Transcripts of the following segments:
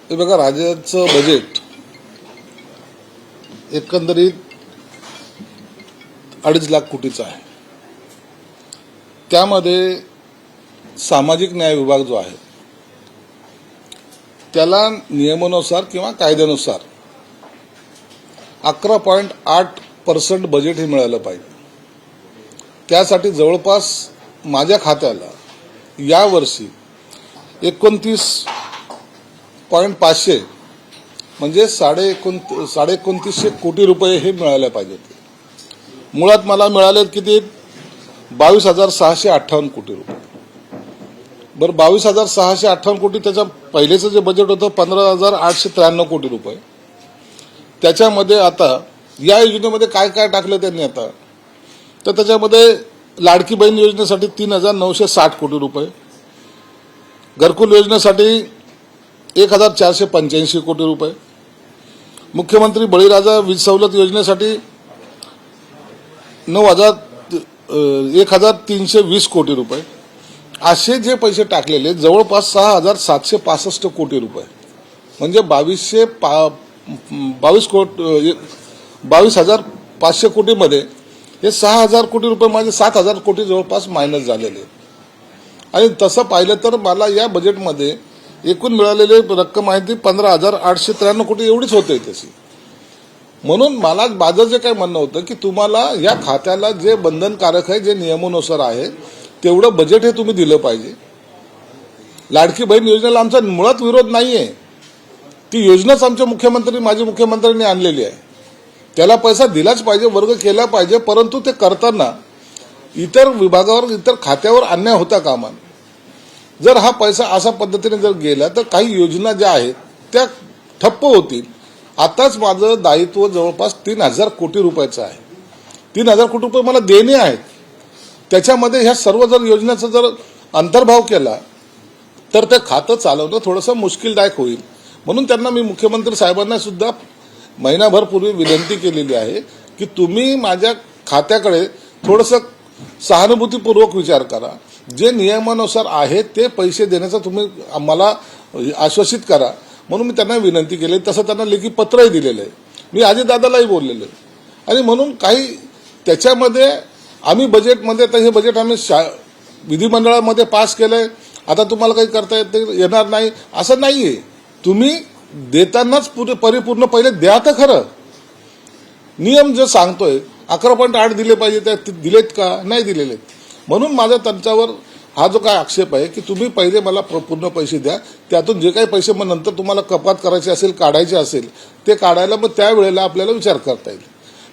हे बघा, राज्याचं बजेट एकंदरीत 2.5 लाख कोटीचं आहे. त्यामध्ये सामाजिक न्याय विभाग जो आहे त्याला नियमानुसार किंवा कायद्यानुसार 11.8% बजेट हे मिळालं पाहिजे. त्यासाठी जवळपास माझ्या खात्याला यावर्षी 29.500 म्हणजे 29.5 कोटी रुपये हे मिळाले पाहिजेत. मुळात मला मिळाले किती? 22,658 कोटी रुपये. बरं, 22,658 कोटी. त्याच्या पहिलेचं जे बजेट होतं 15,893 कोटी रुपये. त्याच्यामध्ये आता या योजनेमध्ये काय काय टाकलं त्यांनी आता, तर त्याच्यामध्ये लाडकी बहीण योजनेसाठी 3,960 कोटी रुपये, घरकुल योजनेसाठी 1,485 कोटी रुपये, मुख्यमंत्री बळीराजा वीज सवलत योजनेसाठी 1,320 कोटी रुपये. असे जे पैसे टाकलेले जवळपास 6,765 कोटी रुपये, म्हणजे 22,500 कोटीमध्ये हे 6,000 कोटी रुपये म्हणजे 7,000 कोटी जवळपास मायनस झालेले. आणि तसं पाहिलं तर मला या बजेटमध्ये एकूण मिळालेली रक्कम आहे ती 15,893 कोटी एवढीच होते तशी. म्हणून माझं जे काय म्हणणं होतं की तुम्हाला या खात्याला जे बंधनकारक आहे, जे नियमानुसार आहे तेवढं बजेट हे तुम्ही दिलं पाहिजे. लाडकी बहीण योजनेला आमचा मुळात विरोध नाहीये. ती योजनाच आमचे मुख्यमंत्री, माजी मुख्यमंत्र्यांनी आणलेली आहे. त्याला पैसा दिलाच पाहिजे, वर्ग केला पाहिजे. परंतु ते करताना इतर विभागावर, इतर खात्यावर अन्याय होता कामा नये. जर हा पैसा अशा पद्धतीने जर गेला तर काही योजना ज्या आहेत त्या ठप्प होतील. आताच माझं दायित्व जवळपास 3,000 कोटी रुपयाचं आहे. 3,000 कोटी रुपये मला देणे आहेत. त्याच्यामध्ये ह्या सर्व जर योजनेचा जर अंतर्भाव केला तर ते खातं चालवणं थोडंसं मुश्किलदायक होईल. म्हणून त्यांना मी मुख्यमंत्री साहेबांना सुद्धा महिनाभर पूर्वी विनंती केलेली आहे की तुम्ही माझ्या खात्याकडे थोडंसं सहानुभूतीपूर्वक विचार करा. जे नियमानुसार आहे ते पैसे देण्याचं तुम्ही आम्हाला आश्वासित करा. म्हणून मी त्यांना विनंती केली. तसं त्यांना लेखी पत्रही दिलेलं आहे. मी अजितदादालाही बोललेलं आहे. आणि म्हणून काही त्याच्यामध्ये आम्ही बजेटमध्ये, आता हे बजेट आम्ही विधिमंडळामध्ये पास केलंय, आता तुम्हाला काही करता येणार नाही असं नाहीये. तुम्ही देतानाच परिपूर्ण पहिले द्या तर खरं. नियम जे सांगतोय 11.8 दिले पाहिजे, त्या दिलेत का? नाही दिलेले. म्हणून माझा त्यांच्यावर हा जो काय आक्षेप आहे की तुम्ही पहिले मला पूर्ण पैसे द्या, त्यातून जे काही पैसे मग नंतर तुम्हाला कपात करायचे असेल, काढायचे असेल ते काढायला मग त्यावेळेला आपल्याला विचार करता येईल.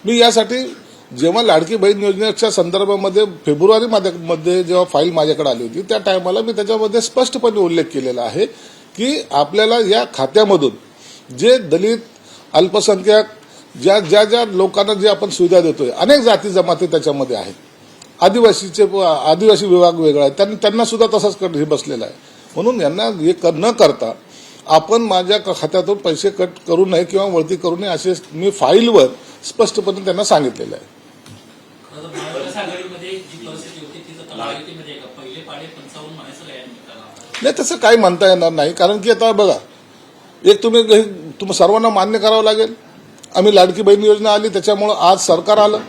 मी यासाठी जेव्हा लाडकी बहीण योजनेच्या संदर्भामध्ये फेब्रुवारीमध्ये जेव्हा फाईल माझ्याकडे आली होती त्या टायमाला मी त्याच्यामध्ये स्पष्टपणे उल्लेख केलेला आहे की आपल्याला या खात्यामधून जे दलित, अल्पसंख्याक, ज्या लोकांना जे आपण सुविधा देतोय, अनेक जाती जमाती त्याच्यामध्ये आहेत, आदिवासी विभाग वेगळा आहे, त्यांना सुद्धा तसाच कट हे बसलेला आहे. म्हणून यांना हे न करता आपण माझ्या खात्यातून पैसे कट करू नये किंवा वळती करू नये असे मी फाईलवर स्पष्टपणे त्यांना सांगितलेलं आहे. नाही, तसं काही म्हणता येणार नाही. कारण की आता बघा, एक तुम्ही सर्वांना मान्य करावं लागेल. आम्ही लाडकी बहीण योजना आली त्याच्यामुळं आज सरकार आलं,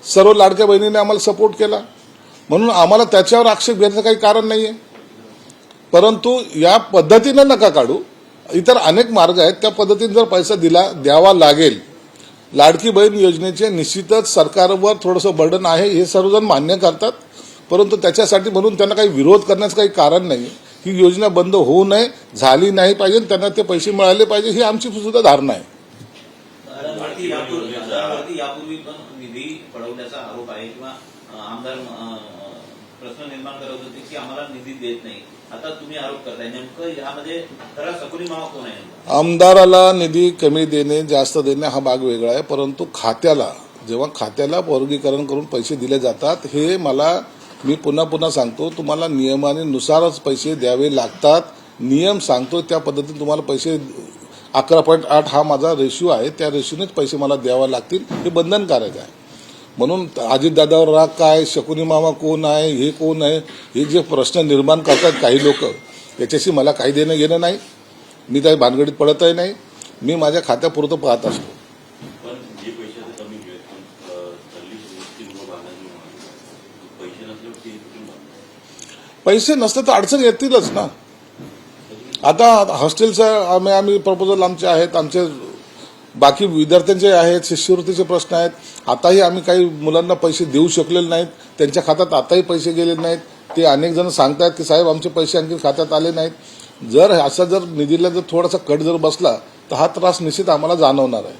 सर्व लाडक्या बहिणीने आम्हाला सपोर्ट केला, म्हणून आम्हाला त्याच्यावर आक्षेप घेण्याचं काही कारण नाहीये. परंतु या पद्धतीनं नका काढू. इतर अनेक मार्ग आहेत, त्या पद्धतीने जर पैसा द्यावा लागेल. लाडकी बहीण योजनेचे निश्चितच सरकारवर थोडंसं बर्डन आहे, हे सर्वजण मान्य करतात. परंतु त्याच्यासाठी म्हणून त्यांना काही विरोध करण्याचं काही कारण नाही. ही योजना बंद होऊ नये, झाली नाही पाहिजे, त्यांना ते पैसे मिळाले पाहिजे, ही आमची सुद्धा धारणा आहे. यापूर्वी पण निधी पडवण्याचा आरोप आहे किंवा आमदार प्रश्न निर्माण करत होते की आम्हाला निधी देत नाही. आता तुम्ही आरोप करताय, नेमकं यामध्ये खरा सकुनी मावा कोण आहे? आमदाराला निधी कमी देणे, जास्त देणे हा भाग वेगळा आहे. परंतु जेव्हा खात्याला वर्गीकरण करून पैसे दिले जातात, हे मी पुन्हा सांगतो, तुम्हाला नियमानुसारच पैसे द्यावे लागतात. नियम सांगतो त्या पद्धतीने तुम्हाला पैसे 11.8 हा माझा रेशिओ आहे, त्या रेशिओनेच पैसे मला द्यावे लागतील. हे बंधनकारक आहे. म्हणून अजितदादावर राग काय, शकुनी मामा कोण आहे, हे कोण आहे, हे जे प्रश्न निर्माण करतात काही लोक, याच्याशी मला काही देणं घेणं नाही. मी काही भानगडीत पडतही नाही. मी माझ्या खात्यापुरतं पाहत असतो. पण जे पैशाचं कमी मिळेल पण चालली गृह बांधायची पैसे नसल्यावर ते कुठून बांधणार? पैसे नसले तर अडचण येतीलच ना. आता हॉस्टेलचं आम्ही प्रपोजल आमचे आहेत, आमचे बाकी विद्यार्थ्यांचे आहेत, शिष्यवृत्तीचे प्रश्न आहेत. आताही आम्ही काही मुलांना पैसे देऊ शकलेले नाहीत, त्यांच्या खात्यात आताही पैसे गेले नाहीत. ते अनेक जण सांगतायत की साहेब आमचे पैसे आणखी खात्यात आले नाहीत. जर निधीला जर थोडासा कट जर बसला तर हा त्रास निश्चित आम्हाला जाणवणार आहे.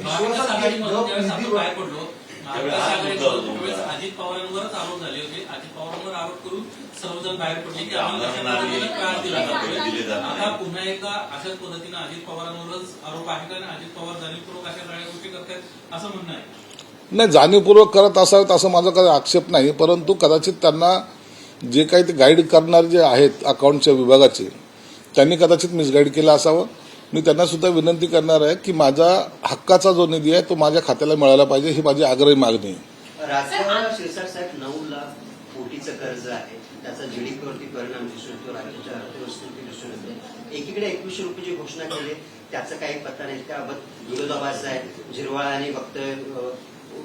महाविकास आघाडीमधून ज्यावेळेस आपण बाहेर पडलो, महाविकास आघाडीमधून त्यावेळेस अजित पवारांवरच आरोप झाले होते. अजित पवारांवर आरोप करून सर्वजण बाहेर पडले की आम्हाला कशा पद्धतीने त्रास दिला जातो. आता पुन्हा एकदा अशाच पद्धतीने अजित पवारांवरच आरोप आहे का? अजित पवार जाणीवपूर्वक अशा सगळ्या गोष्टी करतायत असं म्हणणं आहे. नाही, जाणीवपूर्वक करत असावेत असं माझा काही आक्षेप नाही. परंतु कदाचित त्यांना जे काही ते गाईड करणारे जे आहेत अकाउंटच्या विभागाचे, त्यांनी कदाचित मिसगाईड केलं असावं. मी त्यांना सुद्धा विनंती करणार आहे की माझा हक्काचा जो निधी आहे तो माझ्या खात्याला मिळाला पाहिजे, ही माझी आग्रही मागणी आहे. राज्याला शिरसाट साहेब 9 लाख कोटीचं कर्ज आहे, त्याचा जीडीपीवरती परिणाम दिसून येतो, राज्याच्या अर्थव्यवस्थेवरती दिसून येते. एकीकडे 2100 रुपयाची घोषणा केली, त्याचा काही पत्ता नाही. त्याबाबत विरोधाभास आहे, झिरवाळाने वक्तव्य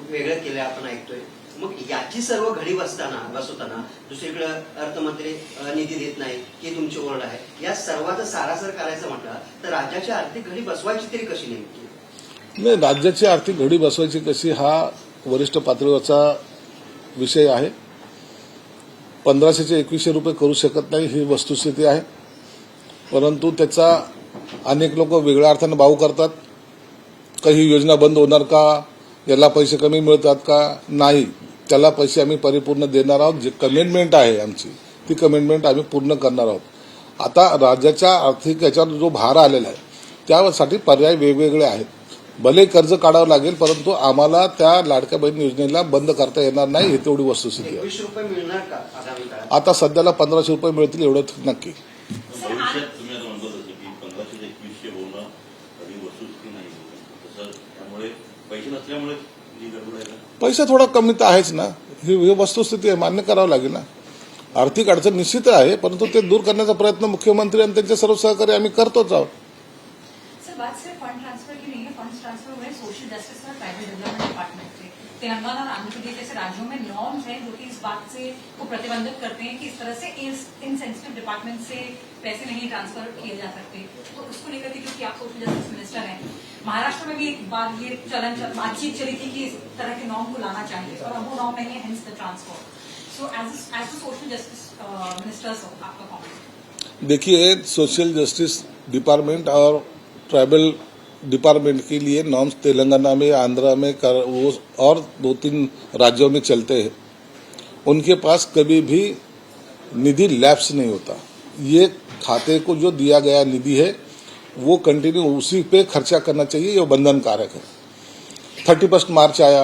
वेगळं केलं आपण ऐकतोय. मग याची सर्व घडी बसवताना दुसरीकडे अर्थमंत्री निधी देत नाही ही तुमची ओरड आहे. या सर्वांचा सारासार करायचं म्हटलं तर राज्याची आर्थिक घडी बसवायची तरी कशी नेमकी? नाही, राज्याची आर्थिक घडी बसवायची कशी हा वरिष्ठ पातळीवरचा विषय आहे. 1500चे 2100 रुपये करू शकत नाही ही वस्तुस्थिती आहे. परंतु त्याचा अनेक लोक वेगळ्या अर्थाने भाव करतात. काही योजना बंद होणार का, याला पैसे कमी मिळतात का? नाही, त्याला पैसे आम्ही परिपूर्ण देणार आहोत. जे कमिटमेंट आहे आमची ती कमिटमेंट आम्ही पूर्ण करणार आहोत. आता राज्याच्या आर्थिक याच्यावर जो भार आलेला आहे त्यासाठी पर्याय वेगवेगळे आहेत. भले कर्ज काढावं लागेल, परंतु आम्हाला त्या लाडक्या बहीण योजनेला बंद करता येणार नाही, हे तेवढी वस्तुस्थिती आहे. 21 रुपये मिळणार का आगामी काळात? आता सध्याला 1500 रुपये मिळतील एवढं नक्की. भविष्यात तुम्ही आता म्हणत होते की 1500 ते 2100 होणं कधी वस्तुस्थिती नाही. तसं त्यामुळे पैसे नसल्यामुळे जी गडबड आहे का? पैसा थोडा कमी तर आहेच ना, ही वस्तुस्थिती आहे, मान्य करावं लागेल ना. आर्थिक अडचण निश्चित आहे, परंतु ते दूर करण्याचा प्रयत्न मुख्यमंत्री आणि त्यांचे सर्व सहकारी आम्ही करतोच आहोत. सर, बात सिर्फ फंड ट्रांसफर की नहीं है. फंड ट्रांसफर हुए सोशल जस्टिस और ट्राइबल डेवलपमेंट डिपार्टमेंट से. तेलंगाना और आंध्र प्रदेश जैसे राज्यों में नॉर्म्स हैं जो कि इस बात से को प्रतिबंधित करते हैं कि इस तरह से इन सेंसिटिव डिपार्टमेंट से पैसे नहीं ट्रांसफर किए जा सकते. तो उसको लेकर के क्योंकि आप सोशल जस्टिस मिनिस्टर हैं, महाराष्ट्र में भी एक बार ये बातचीत चली थी कि इस तरह के नॉर्म को लाना चाहिए और अब वो नॉर्म नहीं है, hence the transfer. So as the social justice minister आपका कॉमेंट? देखिए, सोशल जस्टिस डिपार्टमेंट और ट्राइबल डिपार्टमेंट के लिए नॉर्म्स तेलंगाना में, आंध्रा में और 2-3 राज्यों में चलते हैं. उनके पास कभी भी निधि लैप्स नहीं होता. ये खाते को जो दिया गया निधि है वो कंटिन्यू उसी पे खर्चा करना चाहिए, ये बंधनकारक है. 31 मार्च आया,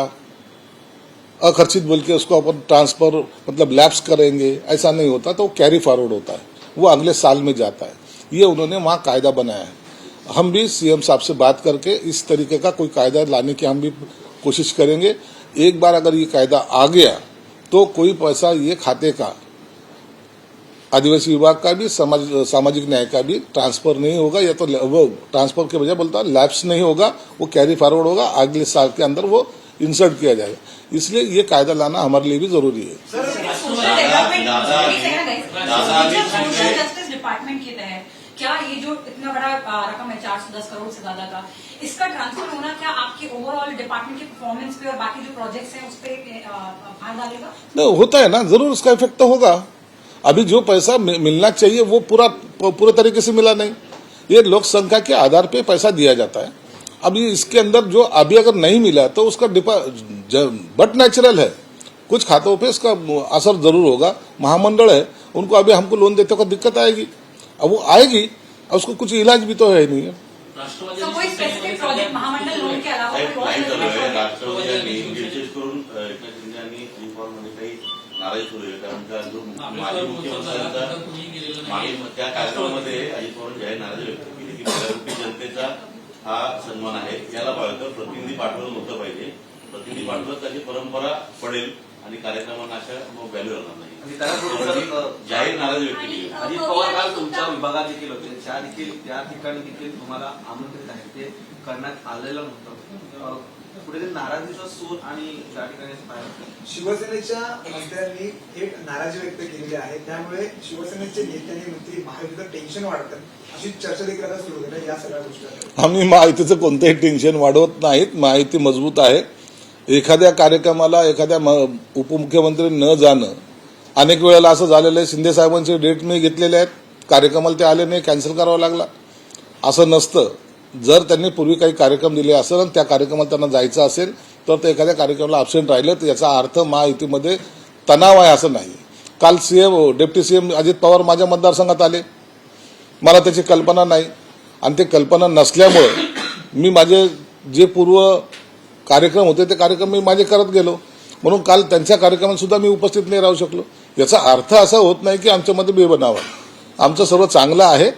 अखर्चित बोल के उसको अपन ट्रांसफर मतलब लैप्स करेंगे, ऐसा नहीं होता. तो कैरी फॉरवर्ड होता है, वो अगले साल में जाता है. ये उन्होंने वहाँ कायदा बनाया है. हम भी सीएम साहब से बात करके इस तरीके का कोई कायदा लाने की हम भी कोशिश करेंगे. एक बार अगर ये कायदा आ गया तो कोई पैसा ये खाते का, आदिवासी विभाग का भी, सामाजिक न्याय का भी ट्रांसफर नहीं होगा. या तो वो ट्रांसफर के बजाय बोलता लैप्स नहीं होगा, वो कैरी फॉरवर्ड होगा, अगले साल के अंदर वो इंसर्ट किया जाएगा. इसलिए ये कायदा लाना हमारे लिए भी जरूरी है. सोशल जस्टिस डिपार्टमेंट के तहत क्या ये जो इतना बड़ा रकम है 410 करोड़ से ज्यादा का, इसका ट्रांसफर होना क्या आपके ओवरऑल डिपार्टमेंट के परफॉर्मेंस पे और बाकी जो प्रोजेक्ट्स हैं उस पर भार डालेगा? नहीं, होता है ना, जरूर उसका इफेक्ट तो होगा. अभी जो पैसा मिलना चाहिए वो पूरे तरीके से मिला नहीं. ये लोक संख्या के आधार पे पैसा दिया जाता है. अभी इसके अंदर जो अभी अगर नहीं मिला तो उसका बट नेचुरल है, कुछ खातों पे इसका असर जरूर होगा. महामंडल है, उनको अभी हमको लोन देते वक्त दिक्कत आएगी. अब वो आएगी, अब उसको कुछ इलाज भी तो है नहीं है. कोई स्पेसिफिक प्रोजेक्ट महामंडल लोन के अलावा कोई और राष्ट्रवादी विशेष करून एकनाथ शिंदे आणि अजित पवारमध्ये काही नाराजी सुरू आहे. कारण का जो माजी मुख्यमंत्र्यांचा त्या कार्यक्रमामध्ये अजित पवारांनी जाहीर नाराजी व्यक्त केली की बऱ्यापैकी जनतेचा हा सन्मान आहे, याला पाहिजे प्रतिनिधी पाठवलं नव्हतं पाहिजे. प्रतिनिधी पाठवलं त्याची परंपरा पडेल आणि कार्यक्रमांना अशा व्हॅल्यू राहणार नाही. आणि त्याला थोडंसं जाहीर नाराजी व्यक्त केली. अजित पवार काल तुमच्या विभागात देखील होते, त्या ठिकाणी देखील तुम्हाला आमंत्रित आहे, ते करण्यात आलेलं नव्हतं. कुठेतरी नाराजीचा सूर आणि त्या ठिकाणी पाहिलं. शिवसेनेच्या मंत्र्यांनी थेट नाराजी व्यक्त केलेली आहे, त्यामुळे शिवसेनेचे नेते आणि मंत्री महायुतीचं टेन्शन वाढतं अशी चर्चा देखील आता सुरू होते या सगळ्या गोष्टी. आम्ही महायुतीचं कोणतंही टेन्शन वाढवत नाहीत. महायुती मजबूत आहे. एखाद्या कार्यक्रमाला एखाद्या उपमुख्यमंत्री न जाणं, अनेक वेळेला असं झालेलं आहे. शिंदे साहेबांचे डेट मी घेतलेले आहेत, कार्यक्रमाला ते आले नाही, कॅन्सल करावा लागला. असं नसतं. जर त्यांनी पूर्वी काही कार्यक्रम दिले असेल आणि त्या कार्यक्रमाला त्यांना जायचं असेल तर ते एखाद्या कार्यक्रमाला अब्सेंट राहिले तर याचा अर्थ महायुतीमध्ये तणाव आहे असं नाही. काल डेप्टी सीएम अजित पवार माझ्या मतदारसंघात आले, मला त्याची कल्पना नाही आणि ते कल्पना नसल्यामुळे मी माझे जे पूर्व कार्यक्रम होते ते कार्यक्रम मी माझे करत गेलो, म्हणून काल त्यांच्या कार्यक्रमात सुद्धा मी उपस्थित नाही राहू शकलो. याचा अर्थ असा होत नाही की आमच्यामध्ये बेबनाव आहे. आमचं सर्व चांगलं आहे.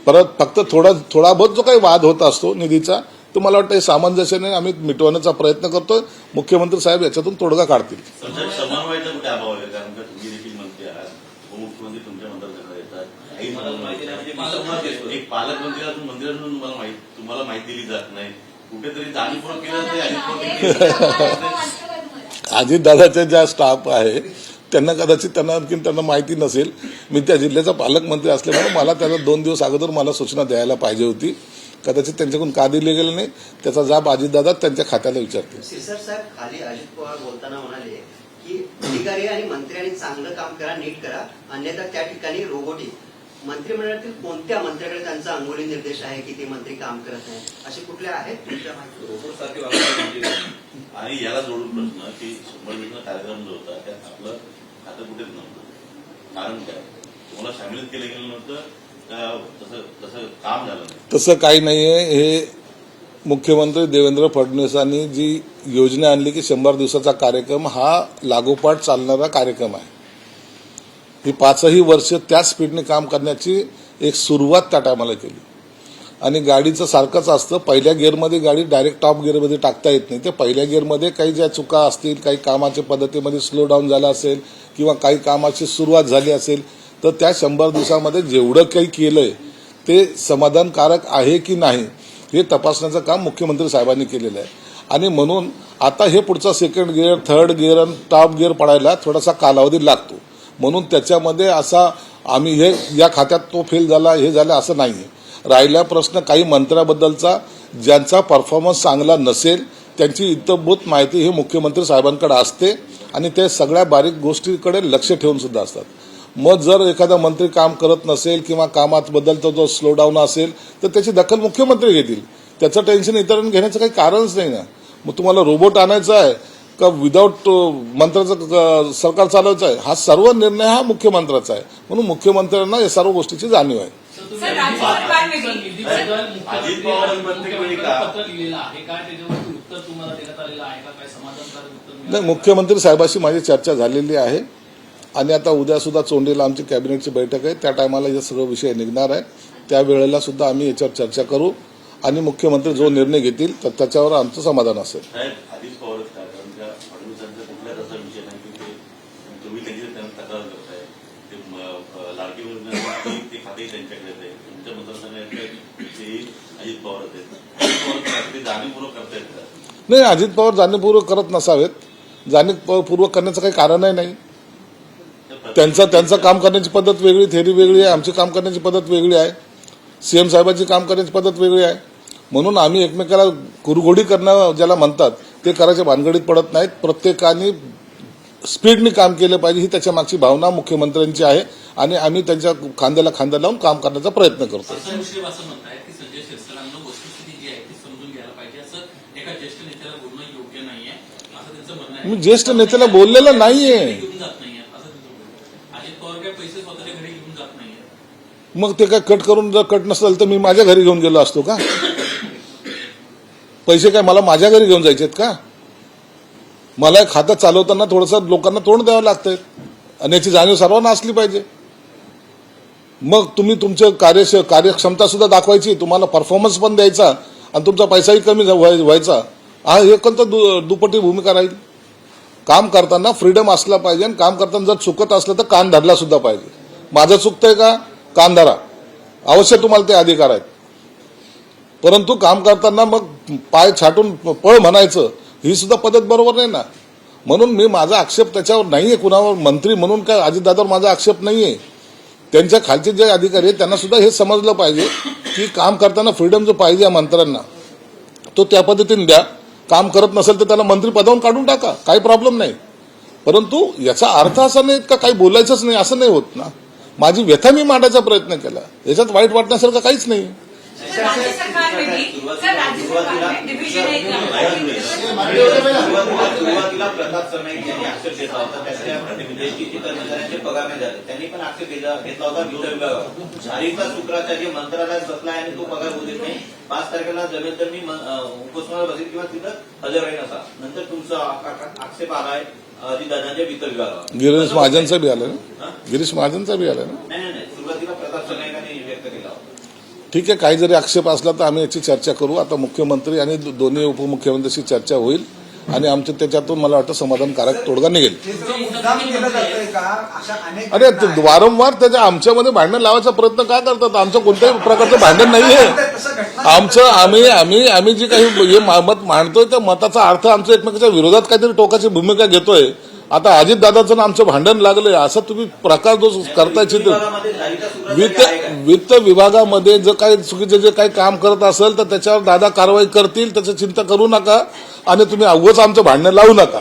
परत फक्त थोडा बहुत जो काही वाद होत असतो निधीचा, तो मला वाटतं सामंजस्याने आम्ही मिटवण्याचा प्रयत्न करतोय. मुख्यमंत्री साहेब याच्यातून तोडगा काढतील. समन्वयाचा कुठे अभाव आहे? कारण का तुम्ही देखील मंत्री आहात, उपमुख्यमंत्री तुमच्या मतदारसंघात येतात, काही मतदार एक पालकमंत्री असून मंत्री असून तुम्हाला माहिती दिली जात नाही. कुठेतरी जाणीवपूर्वक केलं ते अजितदादाच्या ज्या स्टाफ आहे त्यांना कदाचित त्यांना माहिती नसेल. मी त्या जिल्ह्याचा पालकमंत्री असल्यामुळे मला त्याला 2 दिवस अगोदर मला सूचना द्यायला पाहिजे होती. कदाचित त्यांच्याकडून का दिले गेले नाही त्याचा जाब अजितदादा त्यांच्या खात्याला विचारतील. सिरसाट साहेब, खाली अजित पवार बोलताना म्हणाले की अधिकारी आणि मंत्र्यांनी चांगलं काम करा, नीट करा, अन्यथा त्या ठिकाणी रोबोटिक. मंत्रिमंडळातील कोणत्या मंत्र्याकडे त्यांचा अंगोली निर्देश आहे की ते मंत्री काम करत नाही, असे कुठले आहेत तुमच्या माहिती? रोबोटसारखे वागणारे आणि याला जोडून प्रश्न की 100 कार्यक्रम जो होता त्यात आपलं खातं कुठेच नव्हतं. कारण काय? तुम्हाला सामील केलं गेलं नव्हतं, तसं काम झालं नाही. तसं काही नाहीये. हे मुख्यमंत्री देवेंद्र फडणवीसांनी जी योजना आणली की 100 दिवसाचा कार्यक्रम हा लागोपाठ चालणारा कार्यक्रम आहे. ही 5ही वर्ष त्याच स्पीडने काम करण्याची एक सुरुवात त्या टायमाला केली. आणि गाडीचं सारखंच असतं, पहिल्या गिअरमध्ये गाडी डायरेक्ट टॉप गिअरमध्ये टाकता येत नाही. ते पहिल्या गिअरमध्ये काही ज्या चुका असतील, काही कामाच्या पद्धतीमध्ये स्लो डाऊन झाला असेल किंवा काही कामाची सुरुवात झाली असेल तर त्या 100 दिवसामध्ये जेवढं काही केलंय ते समाधानकारक आहे की नाही हे तपासण्याचं काम मुख्यमंत्री साहेबांनी केलेलं आहे. आणि म्हणून आता हे पुढचा सेकंड गिअर, थर्ड गिअर आणि टॉप गिअर पडायला थोडासा कालावधी लागतो. म्हणून त्याच्यामध्ये असा आम्ही हे या खात्यात तो फेल झाला, हे झालं असं नाहीये. राहिला प्रश्न काही मंत्र्याबद्दलचा, ज्यांचा परफॉर्मन्स चांगला नसेल त्यांची इतंभूत माहिती ही मुख्यमंत्री साहेबांकडे असते आणि ते सगळ्या बारीक गोष्टीकडे लक्ष ठेवून सुद्धा असतात. मग जर एखादा मंत्री काम करत नसेल किंवा कामाबद्दलचा जो स्लो डाऊन असेल तर त्याची दखल मुख्यमंत्री घेतील. त्याचं टेन्शन इतरांनी घेण्याचं काही कारणच नाही ना. मग तुम्हाला रोबोट आणायचा आहे का विदाऊट मंत्र्याचं सरकार चालवायचं आहे, हा सर्व निर्णय हा मुख्यमंत्र्याचा आहे. म्हणून मुख्यमंत्र्यांना या सर्व गोष्टीची जाणीव आहे. सर, राज्य सरकारने अजित पवार मंत्रिमंडळी का? पत्र लिहिलेलं आहे काय, त्याच्यावरती उत्तर तुम्हाला देण्यात आलेलं आहे का, काय समाधानकारक उत्तर मिळालं? नाही, मुख्यमंत्री साहेबांशी माझी चर्चा झालेली आहे आणि आता उद्या सुद्धा चोंडीला आमची कॅबिनेटची बैठक आहे. त्या टायमाला हे सगळं विषय निघणार आहे. त्यावेळेला सुद्धा आम्ही याच्यावर चर्चा करू आणि मुख्यमंत्री जो निर्णय घेतील तर त्याच्यावर आमचं समाधान असेल. साहेब, अजित पवारच काय? कारण त्या फडणवीसांचा कुठल्याच असा विषय नाही की तुम्ही त्यांना तक्रार करताय. ते लाडकी बहिणी ते खातेही त्यांच्याकडे आहे. तुमच्या मतदारसंघात अजित पवारच आहेत. अजित पवार ते जाणीवपूर्वक करतायत का? नाही, अजित पवार जाणीवपूर्वक करत नसावेत. जाणीवपूर्वक करण्याचं काही कारणही नाही. त्यांचं काम करण्याची पद्धत वेगळी, थेरी वेगळी आहे, आमची काम करण्याची पद्धत वेगळी आहे, सीएम साहेबांची काम करण्याची पद्धत वेगळी आहे. म्हणून आम्ही एकमेकाला कुरघोडी करणं ज्याला म्हणतात ते करायच्या भानगडीत पडत नाहीत. प्रत्येकाने स्पीडनी काम केलं पाहिजे ही त्याच्या मागची भावना मुख्यमंत्र्यांची आहे आणि आम्ही त्यांच्या खांद्याला खांदा लावून काम करण्याचा प्रयत्न करतो. असं म्हणताय की संजय शिरसाटांना वस्तुस्थिती जी आहे ती समजून घ्यायला पाहिजे, असं एका ज्येष्ठ नेत्याला बोलणं योग्य नाहीये असं त्यांचं म्हणणं आहे. मी ज्येष्ठ नेत्याला बोललेलं नाहीये. घेऊन जात नाहीये असं त्यांचं म्हणणं आहे. अजित पवार काय पैसे स्वतःच्या घरी घेऊन जात नाहीये. मग ते काय कट करून जर कट नसेल तर मी माझ्या घरी घेऊन गेलो असतो का? पैसे काय मला माझ्या घरी घेऊन जायचेत का? मला खातं चालवताना थोडंसं लोकांना तोंड द्यावं लागतंय आणि याची जाणीव सर्वांना असली पाहिजे. मग तुम्ही तुमचं कार्यक्षमता सुद्धा दाखवायची, तुम्हाला परफॉर्मन्स पण द्यायचा आणि तुमचा पैसाही कमी व्हायचा. हा एकंदर दुपटी भूमिका राहील. काम करताना फ्रीडम असला पाहिजे आणि काम करताना जर चुकत असलं तर कान धरला सुद्धा पाहिजे. माझं चुकतंय का, कान धरा, अवश्य तुम्हाला ते अधिकार आहेत. परंतु काम करताना मग पाय छाटून पळ म्हणायचं ही सुद्धा पद्धत बरोबर नाही ना. म्हणून मी माझा आक्षेप त्याच्यावर नाहीये, कुणावर मंत्री म्हणून काय अजितदादावर माझा आक्षेप नाहीये. त्यांच्या खालचे जे अधिकारी आहेत त्यांना सुद्धा हे समजलं पाहिजे की काम करताना फ्रीडम जो पाहिजे या मंत्र्यांना तो त्या पद्धतीने द्या. काम करत नसेल तर त्याला मंत्री पदावरून काढून टाका, काही प्रॉब्लेम नाही. परंतु याचा अर्थ असा नाही का काही बोलायचंच नाही असं नाही होत ना. माझी व्यथा मी मांडायचा प्रयत्न केला, याच्यात वाईट वाटण्यासारखं काहीच नाही. राज्य सरकार में भी सर राज्य सरकार में डिविजन एक सुरुवातीला प्रताप सरनाईक यांनी आक्षेप घेतला होता त्याच्या विदेशी कर्मचाऱ्यांचे पगार नाही झाले. त्यांनी पण आक्षेप घेतला होता वित्त विभागावर. तारीखचा शुक्राचा जे मंत्रालयात बसला आणि तो पगार होऊ देत नाही. 5 तारखेला जमेल तर मी उपोषणाला बसेल किंवा तिथं हजर राहील असा. नंतर तुमचा आक्षेप आलाय अजितदादांच्या वित्त विभागावर. गिरीश महाजनचा बी आला ना, गिरीश महाजनचा बी आला ना. नाही सुरुवातीला प्रताप सरनाईकांनी व्यक्त केला होता. ठीक आहे, काही जरी आक्षेप असला तर आम्ही याची चर्चा करू. आता मुख्यमंत्री आणि दोन्ही उपमुख्यमंत्र्यांशी चर्चा होईल आणि आमच्या त्याच्यातून मला वाटतं समाधानकारक तोडगा निघेल. हे सगळं मुद्दाम केलं जातंय का अशा अनेक अरे वारंवार त्याच्या आमच्यामध्ये भांडण लावायचा प्रयत्न का करतात? आमचं कोणत्याही प्रकारचं भांडण नाहीये. आमचं आम्ही जी काही मत मांडतोय त्या मताचा अर्थ आमच्या एकमेकाच्या विरोधात काहीतरी टोकाची भूमिका घेतोय. आता अजितदादाचं आमचं भांडण लागलंय असा तुम्ही प्रकार जो करताय वित्त विभागामध्ये जर काही चुकीचे जे काही काम करत असेल तर त्याच्यावर दादा कारवाई करतील, त्याची चिंता करू नका आणि तुम्ही अवघच आमचं भांडण लावू नका.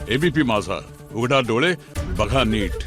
एबीपी माझा, उघडा डोळे बघा नीट.